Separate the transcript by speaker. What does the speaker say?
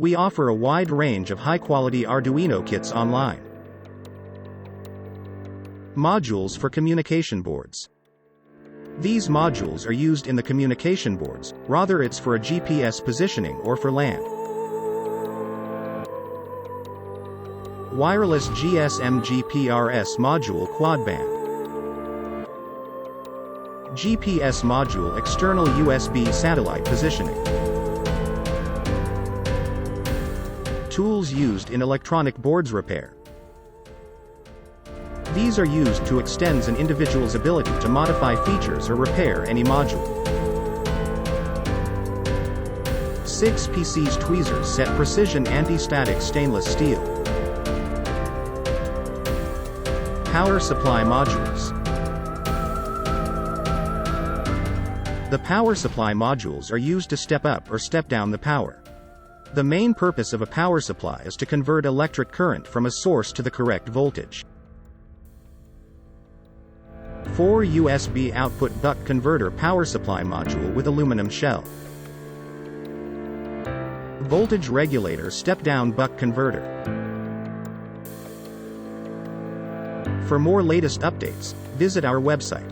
Speaker 1: We offer a wide range of high-quality Arduino kits online. Modules for communication boards. These modules are used in the communication boards, whether it's for a GPS positioning or for LAN. Wireless GSM GPRS module quadband. GPS module external USB satellite positioning. Tools used in electronic boards repair. These are used to extend an individual's ability to modify features or repair any module. 6 PCs Tweezers set precision anti-static stainless steel. Power supply modules. The power supply modules are used to step up or step down the power. The main purpose of a power supply is to convert electric current from a source to the correct voltage. 4 USB output buck converter power supply module with aluminum shell. Voltage regulator step-down buck converter. For more latest updates, visit our website.